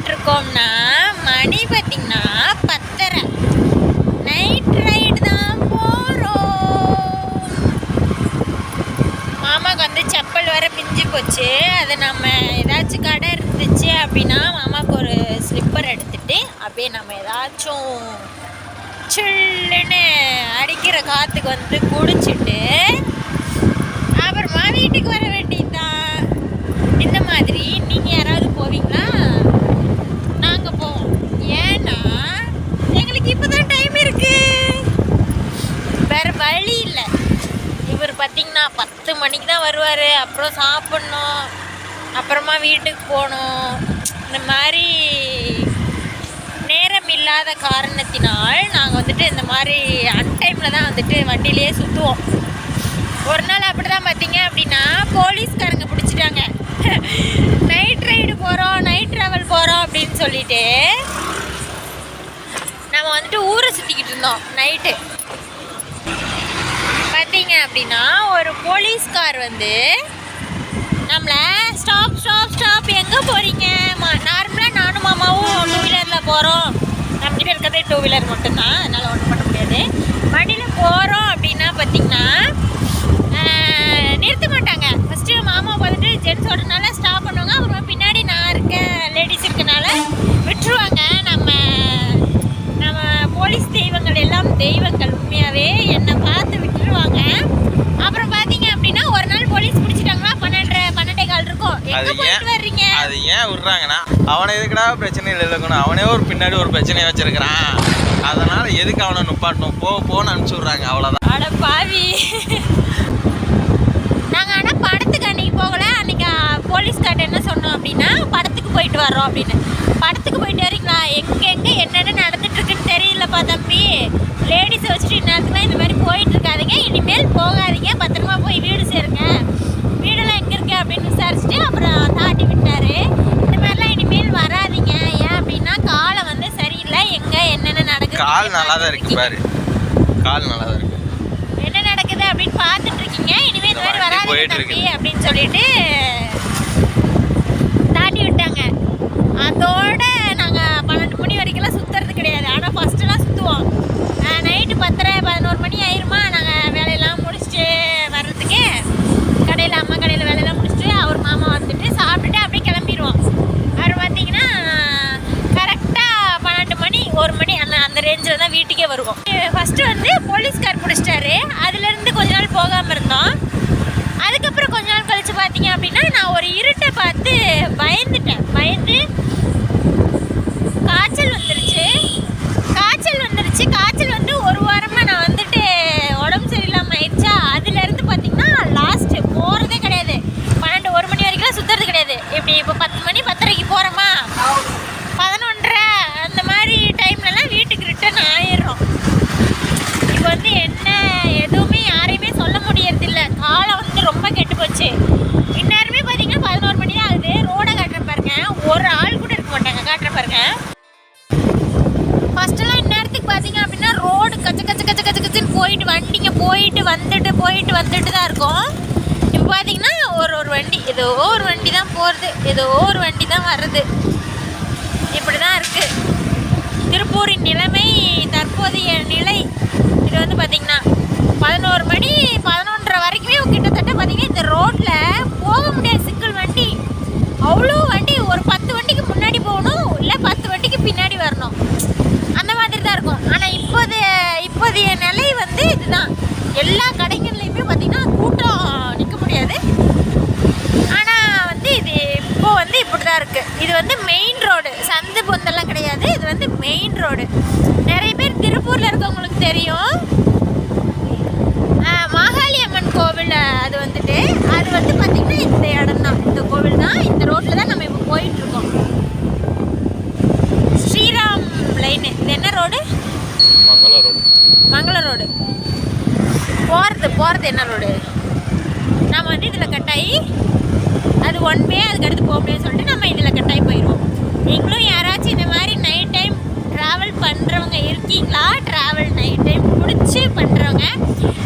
இருக்கோம்னா மணி பார்த்திங்கன்னா 10:30 night ride தான் போகிறோம். மாமாவுக்கு வந்து செப்பல் வர பிஞ்சு போச்சு. அது நம்ம ஏதாச்சும் கடை இருந்துச்சு அப்படின்னா மாமாவுக்கு ஒரு ஸ்லிப்பர் எடுத்துகிட்டு அப்படியே நம்ம ஏதாச்சும் சில்லுன்னு அடிக்கிற காற்றுக்கு வந்து குடிச்சிட்டு அப்புறமா வீட்டுக்கு வர வேண்டியதுதான். இந்த மாதிரி நீங்கள் யாராவது போவீங்களா? நாங்கள் போவோம். ஏன்னா எங்களுக்கு இப்போ தான் டைம் இருக்கு, வேறு வழி இல்லை. இவர் பார்த்திங்கன்னா 10 மணிக்கு தான் வருவார். அப்புறம் சாப்பிட்ணும், அப்புறமா வீட்டுக்கு போகணும். இந்த மாதிரி நேரம் இல்லாத காரணத்தினால் நாங்கள் வந்துட்டு இந்த மாதிரி அன்டைமில் தான் வந்துட்டு வண்டியிலே சுற்றுவோம். ஒரு நாள் அப்படி தான் பார்த்தீங்க அப்படின்னா போலீஸ்காரங்க பிடிச்சிட்டாங்க. நைட் ரைடு போகிறோம், நைட் ட்ராவல் போகிறோம் அப்படின்னு சொல்லிட்டு நம்ம வந்துட்டு ஊரை சுற்றிக்கிட்டு இருந்தோம். நைட்டு பார்த்தீங்க அப்படின்னா ஒரு போலீஸ்கார் வந்து நம்மளை ஸ்டாப் ஸ்டாப் ஸ்டாப் எங்கே போகிறீங்க? நார்மலாக நானும் மாமாவும் 2 வீலரில் போகிறோம். நம்மகிட்ட இருக்கிறதே 2 வீலர் மட்டும்தான், அதனால் ஒன்றும் பண்ண முடியாது. வண்டியில் போகிறோம் அப்படின்னா பார்த்திங்கன்னா நிறுத்த மாட்டாங்க. ஃபஸ்ட்டு மாமா பார்த்துட்டு ஜென்ஸ் ஓடுறதுனால ஸ்டாப் பண்ணுவாங்க. அப்புறமா பின்னாடி நான் இருக்கேன், லேடிஸ் இருக்கனால விட்டுருவாங்க. நம்ம போலீஸ் தெய்வங்கள் எல்லாம் தெய்வங்கள், உண்மையாகவே என்னை பார்த்து விட்டுருவாங்க. அப்புறம் பார்த்தீங்க அப்படின்னா ஒரு நாள் போலீஸ் பிடிச்சிட்டாங்களா, 12:15 இருக்கும். எங்கே போயிட்டு வர்றீங்க? அது ஏன் விடுறாங்கன்னா அவனை எதுக்கடா பிரச்சனையில் இருக்கணும், அவனே ஒரு பின்னாடி ஒரு பிரச்சனையை வச்சிருக்கிறான், அதனால எதுக்கு அவனை நுப்பாட்டணும், போன்னு அனுப்பிச்சி விட்றாங்க, அவ்வளோதான். அட பாவி. நாங்கள் ஆனால் படத்துக்கு அன்றைக்கி போகலை. அன்றைக்கி போலீஸ்கார்ட்ட என்ன சொன்னோம் அப்படின்னா படத்துக்கு போயிட்டு வரோம் அப்படின்னு. படத்துக்கு போயிட்டு வரீங்களா? எங்கே என்னென்ன நடந்துட்டுருக்குன்னு தெரியலப்பா தம்பி. லேடிஸை வச்சுட்டு இந்நேரத்துக்குலாம் இந்த மாதிரி போயிட்டு இருக்காதிங்க, இனிமேல் போகாதீங்க, பத்திரமா போய் வீடு சேருங்க, வீடெல்லாம் எங்கே இருக்கு அப்படின்னு விசாரிச்சுட்டு அப்புறம் தாட்டி விட்டார். இந்த மாதிரிலாம் இனிமேல் வராதிங்க. ஏன் அப்படின்னா காலம் வந்து சரியில்லை, எங்கே என்னென்ன நடக்குது, கால் நல்லா தான் இருக்கு பாரு, கால் நல்லா தான் இருக்கு, என்ன நடக்குது அப்படின்னு பார்த்துட்டு இருக்கீங்க, இனிமேல் இந்த மாதிரி வராதிங்க தம்பி அப்படின்னு சொல்லிட்டு தாட்டி விட்டாங்க. அதோட நாங்கள் 12 மணி வரைக்கும்லாம் சுற்றுறது கிடையாது. ஆனால் ஃபஸ்ட்டுலாம் சுற்றுவோம். நைட்டு 10:30-11 மணி ஆயிருமா நாங்கள் வேலையெல்லாம் முடிச்சுட்டு வர்றதுக்கு. அம்மா கடையில் வேலையெல்லாம் முடிச்சுட்டு அவர் மாமா வந்துட்டு சாப்பிட்டுட்டு அப்படியே கிளம்பிடுவோம். அவர் பார்த்தீங்கன்னா கரெக்டாக 12 மணி 1 மணி அந்த ரேஞ்சில் தான் வீட்டுக்கே வருவோம். ஃபஸ்ட்டு வந்து போலீஸ்கார் பிடிச்சிட்டாரு. அதுலேருந்து கொஞ்ச நாள் போகாமல் இருந்தோம். அதுக்கப்புறம் கொஞ்ச நாள் கழித்து பார்த்தீங்க அப்படின்னா நான் ஒரு இருட்டை பார்த்து பயந்துட்டேன். பயந்து காய்ச்சல் வந்துருச்சு. காய்ச்சல் வந்து 1 வாரமாக நான் வந்துட்டு உடம்பு சரியில்லாமல் ஆயிடுச்சா. அதுலேருந்து பார்த்தீங்கன்னா லாஸ்ட்டு போகிறதே கிடையாது. 12-1 மணி வரைக்கும் சுற்றுறது கிடையாது. இப்படி இப்போ 10 மணி 10:30க்கு போகிறோமா, 11:30 அந்த மாதிரி டைம்லலாம் வீட்டுக்கு ரிட்டர்ன் ஆயிடுறோம். இப்போ வந்து என்ன எதுவுமே யாரையுமே சொல்ல முடியறதில்ல. காலம் வந்து ரொம்ப கெட்டு போச்சு. இந்நேரமே பார்த்தீங்கன்னா 11 மணி தான் ஆகுது. ரோடை காட்டுற பாருங்க, ஒரு ஆள் கூட இருக்க மாட்டாங்க. காட்டுற பாருங்க, ஃபஸ்ட்டெல்லாம் இந்நேரத்துக்கு பார்த்தீங்க அப்படின்னா ரோடு கச்ச கச்சுன்னு போயிட்டு வண்டிங்க போயிட்டு வந்துட்டு தான் இருக்கும். இப்போ பார்த்தீங்கன்னா ஒரு வண்டி, ஏதோ ஒரு வண்டி தான் போகிறது, ஏதோ ஒரு வண்டி தான் வர்றது. இப்படி தான் இருக்குது திருப்பூரின் நிலைமை, தற்போதைய நிலை. இது வந்து பார்த்திங்கன்னா 11 மணி 11:30 வரைக்குமே கிட்டத்தட்ட பார்த்திங்கன்னா இந்த ரோட்டில் போக முடியாது. சிங்கிள் வண்டி, அவ்வளோ வண்டி. ஒரு 10 வண்டிக்கு முன்னாடி போகணும், இல்லை 10 வண்டிக்கு பின்னாடி வரணும், அந்த மாதிரி தான் இருக்கும். ஆனால் இப்போதைய நிலை வந்து இதுதான். எல்லா கடைகள்லையுமே பார்த்திங்கன்னா கூட்டம் நிற்க முடியாது. ஆனால் வந்து இது இப்போ வந்து இப்படி தான் இருக்குது. இது வந்து மெயின் ரோடு, சந்து பொந்தெல்லாம் கிடையாது. இது வந்து மெயின் ரோடு. நிறைய பேர் திருப்பூரில் இருக்கவங்களுக்கு தெரியும், மாகாளி அம்மன் கோவில். அது வந்து பார்த்திங்கன்னா இந்த இடம் தான், இந்த கோவில் தான். இந்த ரோட்டில் தான் நம்ம இப்போ போயிட்டுருக்கோம். ஸ்ரீராம் லைனு. இது என்ன ரோடு? மங்கள ரோடு. போகிறது என்ன ரோடு? நம்ம வந்து இதில் கட்டாயி அது 1 வே, அதுக்கடுத்து போக முடியாதுன்னு சொல்லிட்டு நம்ம இதில் கட்டாயி போயிடுவோம். நீங்களும் யாராச்சும் இந்த மாதிரி நைட் டைம் ட்ராவல் பண்ணுறவங்க இருக்கீங்களா? ட்ராவல் நைட் டைம் பிடிச்சி பண்ணுறவங்க.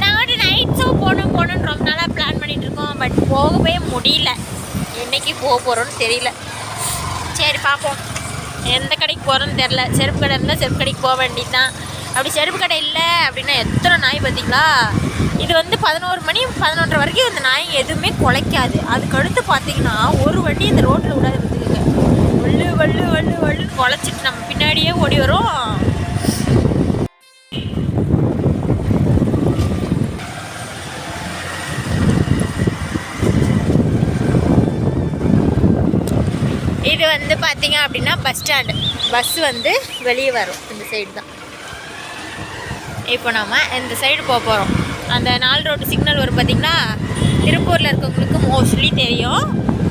நாங்கள் வந்து நைட் ஷோ போகணுன்னு ரொம்ப நாளாக பிளான் பண்ணிகிட்ருக்கோம். பட் போகவே முடியல. என்றைக்கு போக போகிறோன்னு தெரியல. சரி பார்ப்போம். எந்த கடைக்கு போகிறோன்னு தெரில. செருப்பு கடை இருந்தால் செருப்பு கடைக்கு போக வேண்டியது தான். அப்படி செருப்பு கடை இல்லை அப்படின்னா எத்தனை நாய் பார்த்தீங்களா? இது வந்து 11 மணி 11:30 வரைக்கும் இந்த நாய் எதுவுமே குலைக்காது. அதுக்கடுத்து பார்த்தீங்கன்னா ஒரு வண்டி இந்த ரோட்டில் விடாது பார்த்துக்குங்க. வள்ளு வள்ளு வள்ளு வள்ளு குலைச்சிட்டு நம்ம பின்னாடியே ஓடி வரும். இது வந்து பார்த்தீங்க அப்படின்னா பஸ் ஸ்டாண்டு. பஸ் வந்து வெளியே வரும் இந்த சைடு தான். இப்போ நம்ம இந்த சைடு போக போகிறோம். அந்த 4 ரோடு சிக்னல் வரும் பார்த்தீங்களா? திருப்பூரில் இருக்கவங்களுக்கு மோஸ்ட்லி தெரியும்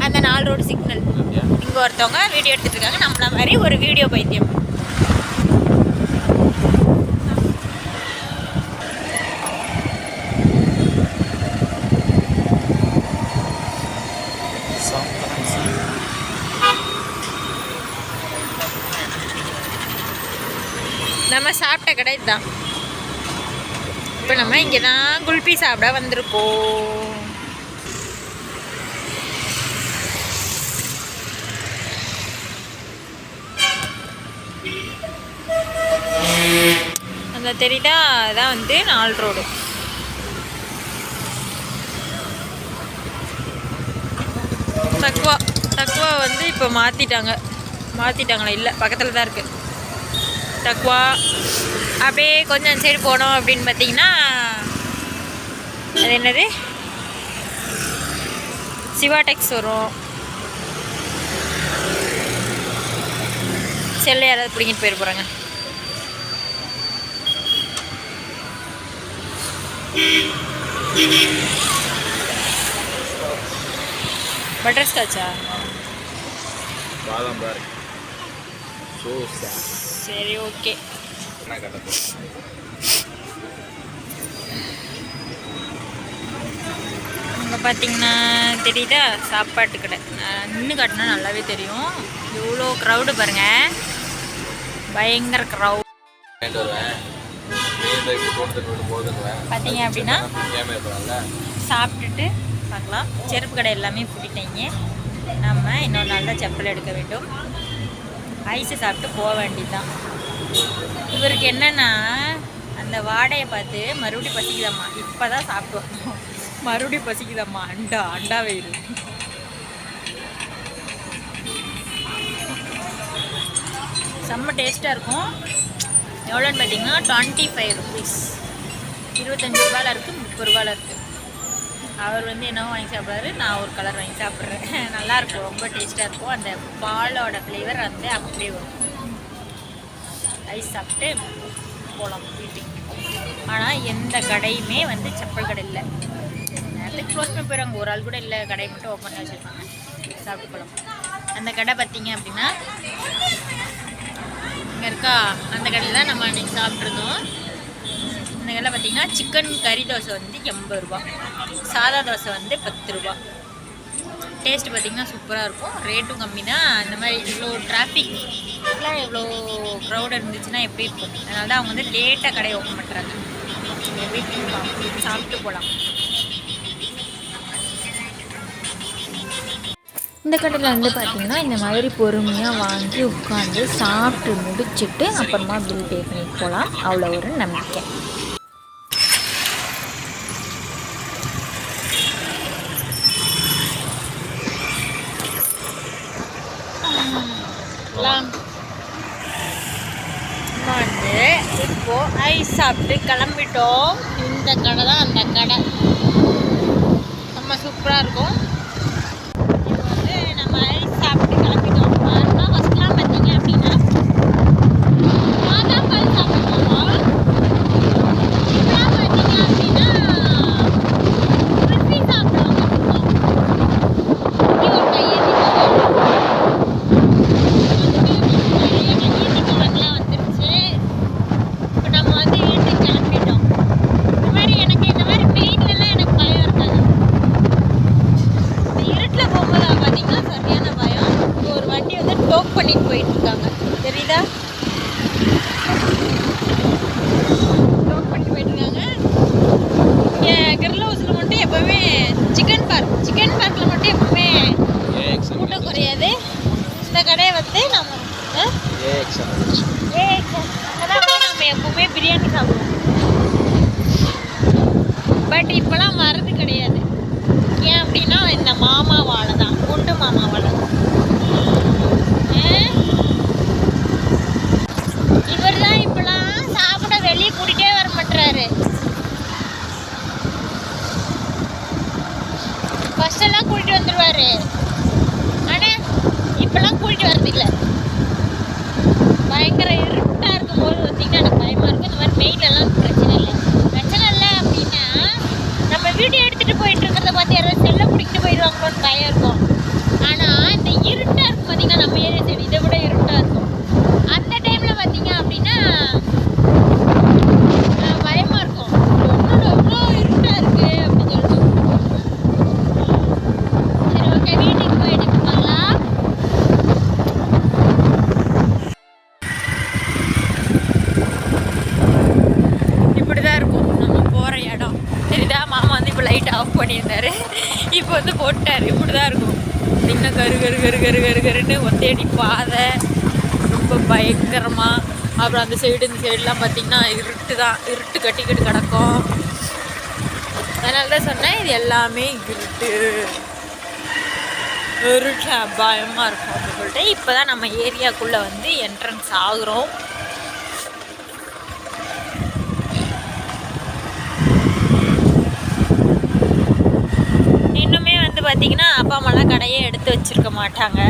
அந்த 4 ரோடு சிக்னல். இங்கே ஒருத்தவங்க வீடியோ எடுத்துகிட்டு இருக்காங்க. நம்மள மாதிரி ஒரு வீடியோ பைத்தியம். நம்ம சாப்பிட்ட கடை இதுதான். இப்போ நம்ம இங்கே தான் குல்பி சாப்பிட வந்திருக்கோம். அந்த தெரியுதா? அதான் வந்து 4 ரோடு. தக்குவா வந்து இப்போ மாற்றிட்டாங்களா? இல்லை, பக்கத்தில் தான் இருக்குது தக்குவா. அப்படியே கொஞ்சம் சைடு போனோம் அப்படின்னு பார்த்தீங்கன்னா அது என்னது, சிவா டெக்ஸ் வரும். செல்ல யாராவது பிடிங்கிட்டு போயிட போகிறாங்க. பட்டர் ஸ்காட்சா? சரி, ஓகே. அங்கே பார்த்தீங்கன்னா தெரியுதா சாப்பாட்டு கடை. நின்று காட்டினா நல்லாவே தெரியும். எவ்வளோ க்ரௌடு பாருங்க, பயங்கர க்ரௌட். பார்த்தீங்க அப்படின்னா சாப்பிட்டுட்டு பார்க்கலாம். செருப்பு கடை எல்லாமே பூட்டிட்டீங்க. நம்ம இன்னொரு நாள் தான் செப்பல் எடுக்க வேண்டும். ஐஸு சாப்பிட்டு போக வேண்டியதுதான். இவருக்கு என்னென்னா அந்த வாடையை பார்த்து மறுபடியும் பசிக்குதாம்மா. இப்போ தான் சாப்பிட்டு வரணும், மறுபடியும் பசிக்குதாம்மா. அண்டா வயிறு. செம்ம டேஸ்ட்டாக இருக்கும். எவ்வளோன்னு பார்த்தீங்கன்னா 25 ருபீஸ். 25 ரூபாயில் இருக்குது, 30 ரூபாயில் இருக்குது. அவர் வந்து என்னவோ வாங்கி சாப்பிட்றாரு, நான் ஒரு கலர் வாங்கி சாப்பிட்றேன். நல்லாயிருக்கும், ரொம்ப டேஸ்ட்டாக இருக்கும். அந்த பாலோட ஃப்ளேவர் வந்து அப்படியே வரும். ஐஸ் சாப்பிட்டு போகலாம் வீட்டுக்கு. ஆனால் எந்த கடையுமே வந்து செப்பல் கடை இல்லை. நேரத்துக்கு க்ளோஸ் பண்ணி போயிடுறாங்க. ஒரு ஆள் கூட இல்லை, கடை மட்டும் ஓப்பன் பண்ணி வச்சுருக்காங்க. சாப்பிட்டு போகலாம். அந்த கடை பார்த்தீங்க அப்படின்னா இங்கே இருக்கா, அந்த கடையில் தான் நம்ம அன்றைக்கி சாப்பிட்ருந்தோம். இந்த கடையில் பார்த்தீங்கன்னா சிக்கன் கறி தோசை வந்து 80 ரூபா, சாதா தோசை வந்து 10 ரூபா. டேஸ்ட்டு பார்த்திங்கன்னா சூப்பராக இருக்கும். ரேட்டும் கம்மி தான். அந்த மாதிரி இவ்வளோ டிராஃபிக்லாம் இவ்வளோ க்ரௌட் இருந்துச்சுன்னா எப்படி இருக்கும்? அதனால தான் அவங்க வந்து லேட்டாக கடையை ஓப்பன் பண்ணுறாங்க. வீட்டுக்கு சாப்பிட்டு போகலாம். இந்த கடையில் வந்து பார்த்திங்கன்னா இந்த மாதிரி பொறுமையாக வாங்கி உட்காந்து சாப்பிட்டு முடிச்சுட்டு அப்புறமா பில் பே பண்ணிட்டு போகலாம். அவ்வளோ ஒரு நம்பிக்கை. வந்து இப்போது ஐஸ் சாப்பிட்டு கிளம்பிட்டோம். இந்த கடை தான் அந்த கடை. ரொம்ப சூப்பராக இருக்கும். இப்போ வந்து நம்ம ஐஸ் சாப்பிட்டு கிளம்பிட்டோம். ஆனால் ஃபஸ்ட்லாம் பார்த்தீங்க அப்படின்னா மாதா பால் சாப்பிடுவோம். இப்போலாம் பார்த்தீங்க அப்படின்னா குல்ஃபி சாப்பிடுவாங்க. பண்ணிட்டு போயிட்டு இருக்காங்க, தெரியுதா? பண்ணிட்டு போயிட்டு இருக்காங்க. இங்கே கெர்ல ஹவுஸில் மட்டும் எப்பவுமே சிக்கன் பார்க்கில் மட்டும் எப்பவுமே கூட்டம் குறையாது. இந்த கடையை வந்து நம்ம ஏஎக்ஸ்என் வந்துருச்சு. அங்கே தான் நம்ம எப்பவுமே பிரியாணி சாப்பிடுவோம். பட் இப்போலாம் வரது கிடையாது. ஏன் அப்படின்னா இந்த மாமாவால் தான், குண்டு மாமாவால் தான். இவர் தான் இப்போலாம் சாப்பிட வெளியே கூட்டிகிட்டே வர மாட்டுறாரு. ஃபஸ்ட்டெல்லாம் கூட்டிகிட்டு வந்துடுவார், ஆனால் இப்போல்லாம் கூட்டிகிட்டு வரதில்லை. பயங்கர இருட்டாக இருக்கும்போது பார்த்தீங்கன்னா எனக்கு பயமாக இருக்கும். இந்த மாதிரி வெயிலெல்லாம் பிரச்சனை இல்லை அப்படின்னா நம்ம வீடியோ எடுத்துகிட்டு போயிட்டு இருக்கிறத பார்த்து யாராவது செல்லை பிடிக்கிட்டு போயிடுவாங்களோன்னு பயம் இருக்கும். ஆனால் இந்த இருட்டாக இருக்கும் பார்த்தீங்கன்னா, நம்ம ஏரியா சைடு இதை விட இருட்டாக இருக்கும். அந்த டைமில் பார்த்தீங்க அப்படின்னா பயமாக இருக்கும். எவ்வளோ இருட்டாக இருக்குது அப்படின்னு சொல்லிட்டு. சரி, ஓகே, வீட்டுக்கு போயிட்டு பார்க்கலாம். இப்படிதான் இருக்கும் நம்ம போகிற இடம். சரிதா, மாமா வந்து இப்போ லைட் ஆஃப் பண்ணியிருந்தாரு, இப்போ வந்து போட்டார். இப்படிதான் இருக்கும். இன்னும் கரு கரு கரு கரு கரு கருன்னு ஒத்தேடி பாதை, ரொம்ப பயங்கரமாக. அப்புறம் அந்த சைடு இந்த சைடெலாம் பார்த்திங்கன்னா இருட்டு தான், இருட்டு கட்டிக்கிட்டு கிடக்கும். அதனால தான் சொன்னேன், இது எல்லாமே இருட்டு பயமாக இருக்கும் அப்படின்னு சொல்லிட்டு. இப்போ தான் நம்ம ஏரியாக்குள்ளே வந்து என்ட்ரன்ஸ் ஆகுறோம். இன்னுமே வந்து பார்த்திங்கன்னா அப்பா அம்மாலாம் கடையே எடுத்து வச்சுருக்க மாட்டாங்க.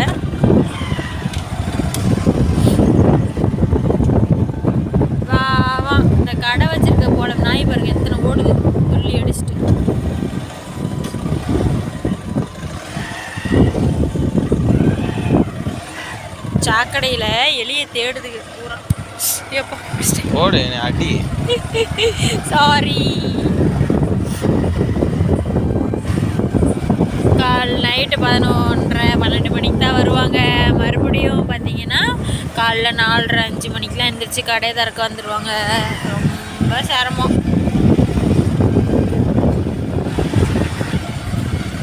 வா இந்த கடை வச்சுருக்க போல நாய் பாருங்க எத்தனை ஓடுது, துள்ளி அடிச்சுட்டு. சாக்கடையில் எலியை தேடுது பூரா. ஓடு அடி. சாரி. நைட்டு 11:30-12 மணிக்கு தான் வருவாங்க. மறுபடியும் பார்த்தீங்கன்னா காலைல 4:30-5 மணிக்கெலாம் எழுந்திரிச்சு கடையை திறக்க வந்துடுவாங்க. ரொம்ப சிரமம்.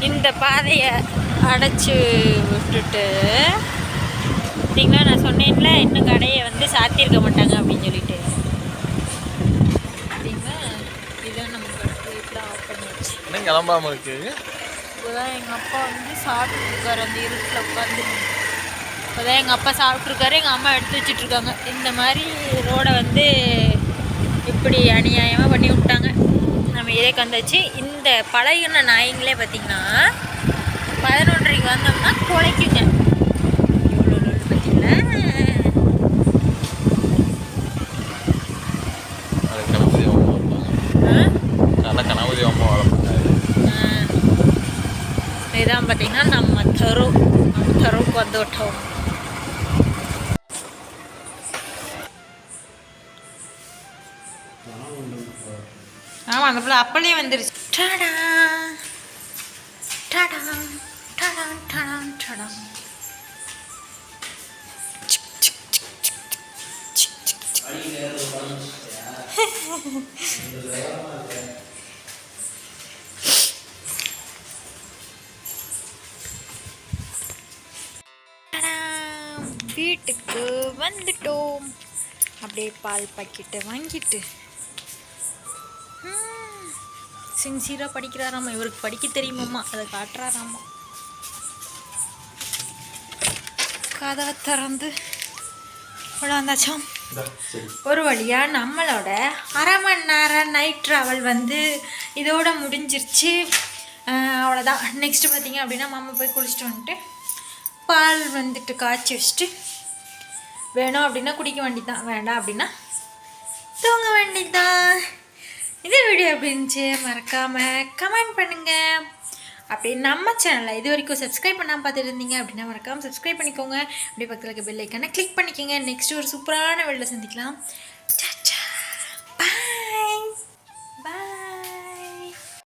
இந்த பாதையை அடைச்சி விட்டுட்டு பார்த்தீங்களா, நான் சொன்னேன்ல இன்னும் கடையை வந்து சாத்தியிருக்க மாட்டாங்க அப்படின்னு சொல்லிட்டு. பார்த்தீங்களா, இதுதான் நம்ம வீட்டில் ஆஃப் பண்ணிடுச்சு. இன்னும் கிளம்பாமல் இருக்குது. இப்போதான் எங்கள் அப்பா வந்து சாப்பிட்ருக்காரு, அந்த இருட்டில் உட்காந்து. இப்போதான் எங்கள் அப்பா சாப்பிட்ருக்காரு, எங்கள் அம்மா எடுத்து வச்சிட்ருக்காங்க. இந்த மாதிரி ரோடை வந்து இப்படி அநியாயமாக பண்ணி விட்டாங்க. நம்ம இதே கந்தாச்சு. இந்த பழகின நாய்ங்களே பார்த்திங்கன்னா 11:30க்கு வந்தோம்னா குலைக்குங்க. எவ்வளோ பார்த்தீங்களா. கனவுதி அம்மா வளர்ப்பாங்க. இதுதான் பார்த்தீங்கன்னா நம்ம தெருவுக்கு வந்துவிட்டோம். ஆமாம், அந்த பிள்ளை அப்பளே வந்துருச்சு. டடா டடா டடா டடா டடா. வீட்டுக்கு வந்துட்டோம். அப்படியே பால் பாக்கெட்டை வாங்கிட்டு சின்சியராக படிக்கிறாராம்மா. இவருக்கு படிக்க தெரியுமாம்மா, அதை காட்டுறாராம்மா. கதவை திறந்து விளாந்தாச்சாம். ஒரு வழியாக நம்மளோட 1/2 மணி நேரம் நைட் ட்ராவல் வந்து இதோட முடிஞ்சிருச்சு. அவ்வளோதான். நெக்ஸ்ட்டு பார்த்திங்க அப்படின்னா மாமா போய் குளிச்சுட்டு வந்துட்டு பால் வந்துட்டு காய்ச்சி வச்சுட்டு வேணும் அப்படின்னா குடிக்க வேண்டியதான், வேண்டாம் அப்படின்னா தூங்க வேண்டியதான். இந்த வீடியோ எப்படி இருந்துச்சு மறக்காமல் கமெண்ட் பண்ணுங்கள். அப்படி நம்ம சேனலை இது வரைக்கும் சப்ஸ்கிரைப் பண்ணாமல் பார்த்துட்டு இருந்தீங்க அப்படின்னா மறக்காமல் சப்ஸ்கிரைப் பண்ணிக்கோங்க. அப்படியே பக்கத்தில் இருக்க பெல் ஐக்கானை கிளிக் பண்ணிக்கோங்க. நெக்ஸ்ட் ஒரு சூப்பரான வீடியோவில் சந்திக்கலாம்.